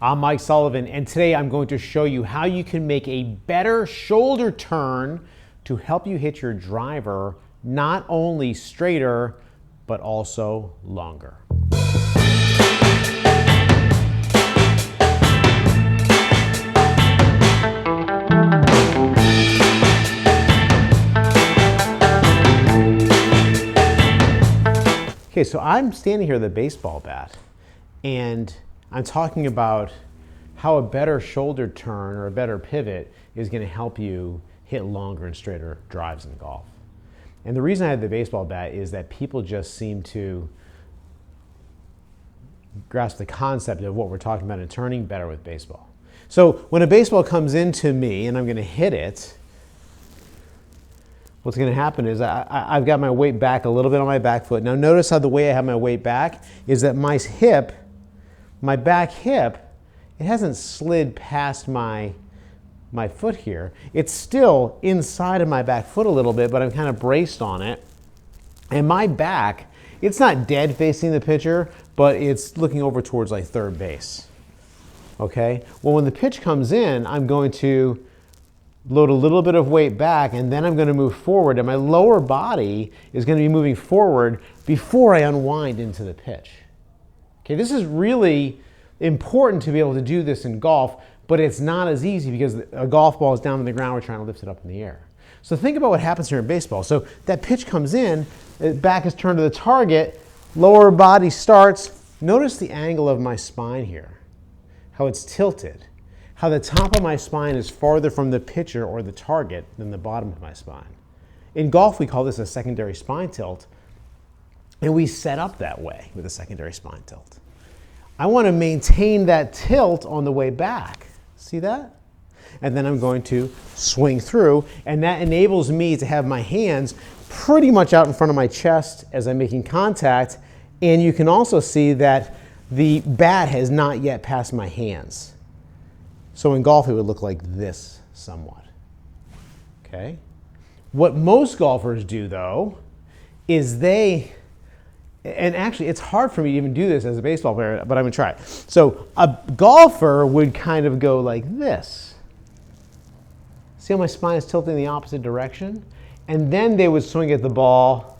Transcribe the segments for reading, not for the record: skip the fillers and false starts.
I'm Mike Sullivan, and today I'm going to show you how you can make a better shoulder turn to help you hit your driver not only straighter, but also longer. Okay, so I'm standing here with a baseball bat, and I'm talking about how a better shoulder turn or a better pivot is going to help you hit longer and straighter drives in golf. And the reason I have the baseball bat is that people just seem to grasp the concept of what we're talking about in turning better with baseball. So when a baseball comes into me and I'm going to hit it, what's going to happen is I've got my weight back a little bit on my back foot. Now notice how the way I have my weight back is that my back hip, it hasn't slid past my foot here. It's still inside of my back foot a little bit, but I'm kind of braced on it. And my back, it's not dead facing the pitcher, but it's looking over towards like third base. Okay? Well, when the pitch comes in, I'm going to load a little bit of weight back, and then I'm going to move forward, and my lower body is going to be moving forward before I unwind into the pitch. Okay, this is really important to be able to do this in golf, but it's not as easy because a golf ball is down on the ground, we're trying to lift it up in the air. So think about what happens here in baseball. So that pitch comes in, the back is turned to the target, lower body starts. Notice the angle of my spine here, how it's tilted, how the top of my spine is farther from the pitcher or the target than the bottom of my spine. In golf, we call this a secondary spine tilt, and we set up that way with a secondary spine tilt. I want to maintain that tilt on the way back. See that? And then I'm going to swing through, and that enables me to have my hands pretty much out in front of my chest as I'm making contact, and you can also see that the bat has not yet passed my hands. So in golf, it would look like this somewhat. Okay? What most golfers do, though, is and actually it's hard for me to even do this as a baseball player, but I'm going to try it. So a golfer would kind of go like this. See how my spine is tilting in the opposite direction? And then they would swing at the ball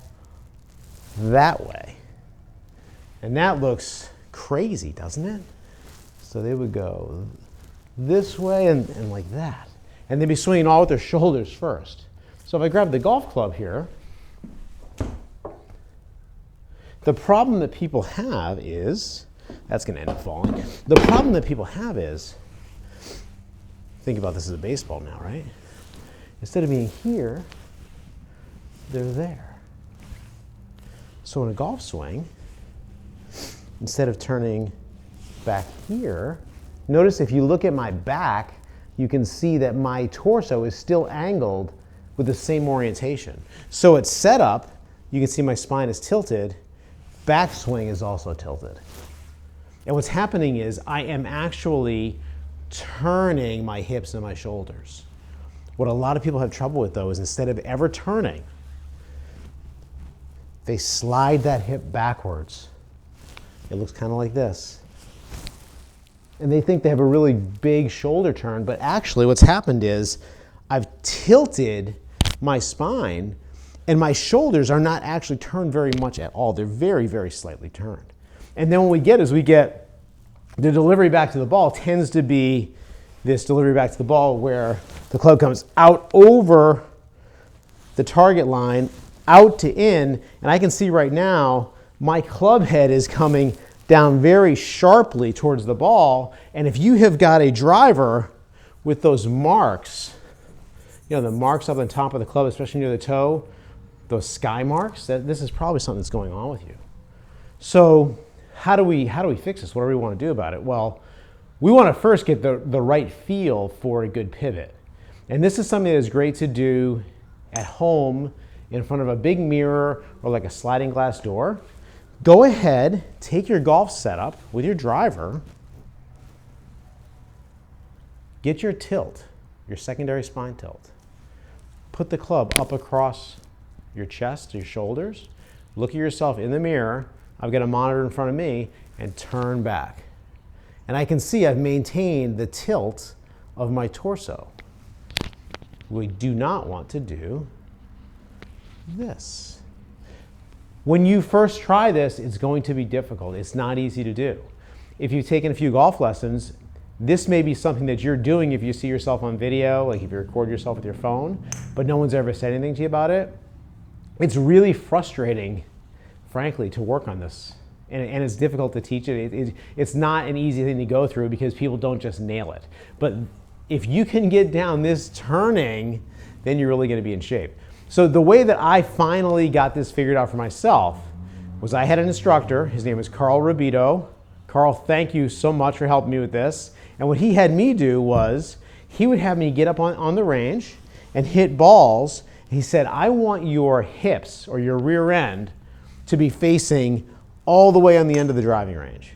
that way. And that looks crazy, doesn't it? So they would go this way and like that. And they'd be swinging all with their shoulders first. So if I grab the golf club here, the problem that people have is, that's going to end up falling. The problem that people have is, think about this as a baseball now, right? Instead of being here, they're there. So in a golf swing, instead of turning back here, notice if you look at my back, you can see that my torso is still angled with the same orientation. So it's set up, you can see my spine is tilted, backswing is also tilted. And what's happening is I am actually turning my hips and my shoulders. What a lot of people have trouble with, though, is instead of ever turning, they slide that hip backwards. It looks kind of like this. And they think they have a really big shoulder turn, but actually what's happened is I've tilted my spine, and my shoulders are not actually turned very much at all. They're very, very slightly turned. And then what we get is the delivery back to the ball tends to be this delivery back to the ball where the club comes out over the target line, out to in, and I can see right now my club head is coming down very sharply towards the ball. And if you have got a driver with those marks, the marks up on top of the club, especially near the toe, those sky marks, this is probably something that's going on with you. So how do we fix this? What do we want to do about it? Well, we want to first get the right feel for a good pivot. And this is something that is great to do at home in front of a big mirror or like a sliding glass door. Go ahead, take your golf setup with your driver, get your tilt, your secondary spine tilt. Put the club up across your chest, your shoulders. Look at yourself in the mirror. I've got a monitor in front of me, and turn back. And I can see I've maintained the tilt of my torso. We do not want to do this. When you first try this, it's going to be difficult. It's not easy to do. If you've taken a few golf lessons, this may be something that you're doing if you see yourself on video, like if you record yourself with your phone, but no one's ever said anything to you about it. It's really frustrating, frankly, to work on this. And it's difficult to teach it. It's not an easy thing to go through because people don't just nail it. But if you can get down this turning, then you're really going to be in shape. So the way that I finally got this figured out for myself was I had an instructor. His name is Carl Rabito. Carl, thank you so much for helping me with this. And what he had me do was he would have me get up on the range and hit balls. He said, I want your hips or your rear end to be facing all the way on the end of the driving range.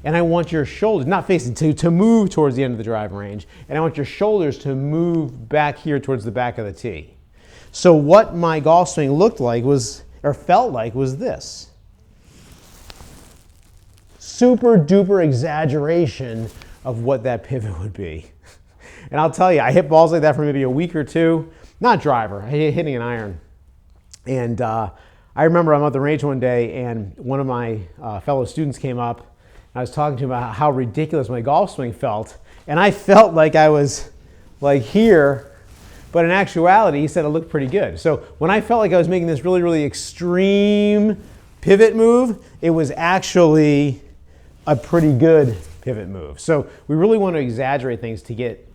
And I want your shoulders, not facing, to move towards the end of the driving range. And I want your shoulders to move back here towards the back of the tee. So what my golf swing looked like was, or felt like, was this. Super duper exaggeration of what that pivot would be. And I'll tell you, I hit balls like that for maybe a week or two. Not driver, hitting an iron. And I remember I'm at the range one day and one of my fellow students came up and I was talking to him about how ridiculous my golf swing felt. And I felt like I was like here, but in actuality, he said it looked pretty good. So when I felt like I was making this really, really extreme pivot move, it was actually a pretty good pivot move. So we really want to exaggerate things to get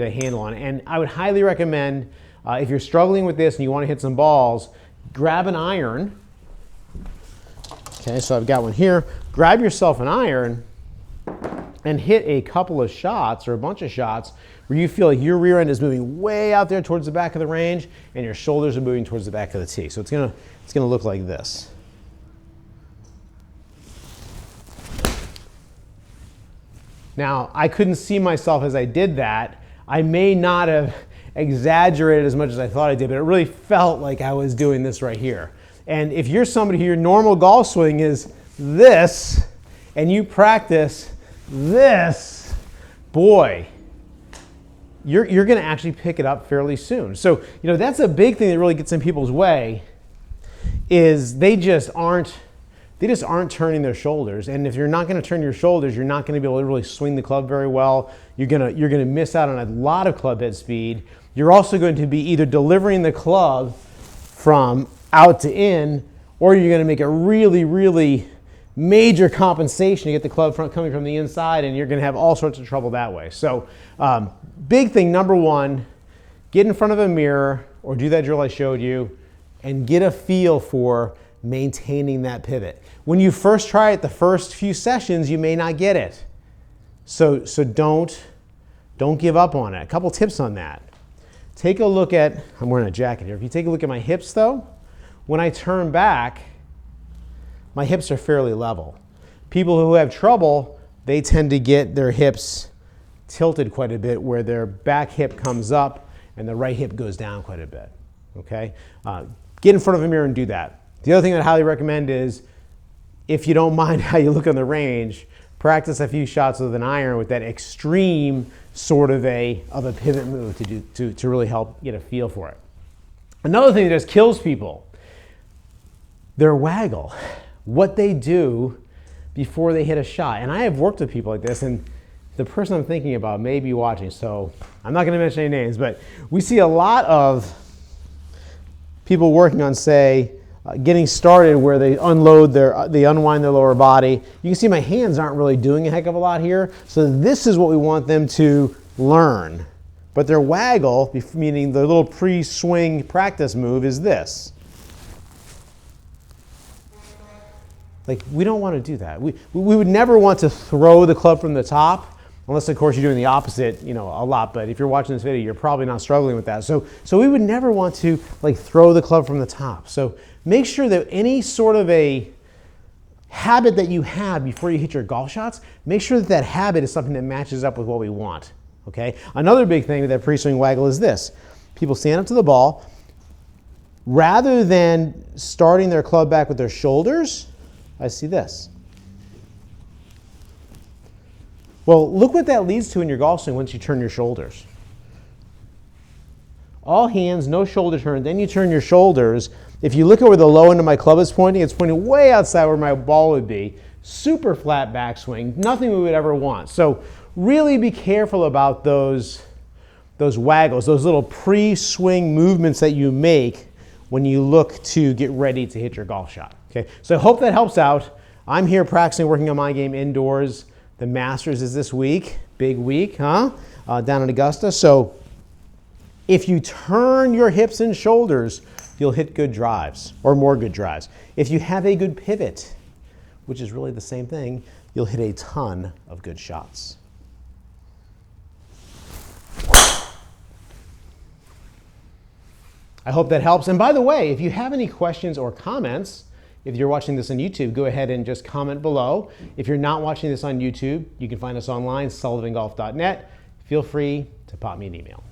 a handle on it. And I would highly recommend, if you're struggling with this and you want to hit some balls, grab an iron. Okay, so I've got one here. Grab yourself an iron and hit a couple of shots or a bunch of shots where you feel like your rear end is moving way out there towards the back of the range and your shoulders are moving towards the back of the tee. So it's gonna look like this. Now, I couldn't see myself as I did that. I may not have exaggerated as much as I thought I did, but it really felt like I was doing this right here. And if you're somebody who your normal golf swing is this, and you practice this, boy, you're going to actually pick it up fairly soon. So, you know, that's a big thing that really gets in people's way, is they just aren't turning their shoulders. And if you're not going to turn your shoulders, you're not going to be able to really swing the club very well. You're going to miss out on a lot of club head speed. You're also going to be either delivering the club from out to in, or you're going to make a really, really major compensation to get the club coming from the inside, and you're going to have all sorts of trouble that way. So big thing, number one, get in front of a mirror or do that drill I showed you and get a feel for maintaining that pivot. When you first try it, the first few sessions, you may not get it. So don't give up on it. A couple tips on that. Take a look at, I'm wearing a jacket here. If you take a look at my hips though, when I turn back, my hips are fairly level. People who have trouble, they tend to get their hips tilted quite a bit where their back hip comes up and the right hip goes down quite a bit, okay? Get in front of a mirror and do that. The other thing I'd highly recommend is, if you don't mind how you look on the range, practice a few shots with an iron with that extreme sort of a pivot move to really help get a feel for it. Another thing that just kills people, their waggle, what they do before they hit a shot. And I have worked with people like this, and the person I'm thinking about may be watching, so I'm not going to mention any names, but we see a lot of people working on, say, getting started where they they unwind their lower body. You can see my hands aren't really doing a heck of a lot here. So this is what we want them to learn. But their waggle, meaning the little pre-swing practice move, is this. Like, we don't want to do that. We would never want to throw the club from the top, unless, of course, you're doing the opposite, you know, a lot. But if you're watching this video, you're probably not struggling with that. So we would never want to, like, throw the club from the top. So make sure that any sort of a habit that you have before you hit your golf shots, make sure that that habit is something that matches up with what we want, okay? Another big thing with that pre-swing waggle is this. People stand up to the ball. Rather than starting their club back with their shoulders, I see this. Well, look what that leads to in your golf swing once you turn your shoulders. All hands, no shoulder turn, then you turn your shoulders. If you look at where the low end of my club is pointing, it's pointing way outside where my ball would be. Super flat backswing, nothing we would ever want. So really be careful about those waggles, those little pre-swing movements that you make when you look to get ready to hit your golf shot. Okay, so I hope that helps out. I'm here practicing, working on my game indoors. The Masters is this week, big week, huh? Down in Augusta. So if you turn your hips and shoulders, you'll hit good drives, or more good drives. If you have a good pivot, which is really the same thing, you'll hit a ton of good shots. I hope that helps. And by the way, if you have any questions or comments, if you're watching this on YouTube, go ahead and just comment below. If you're not watching this on YouTube, you can find us online, sullivangolf.net. Feel free to pop me an email.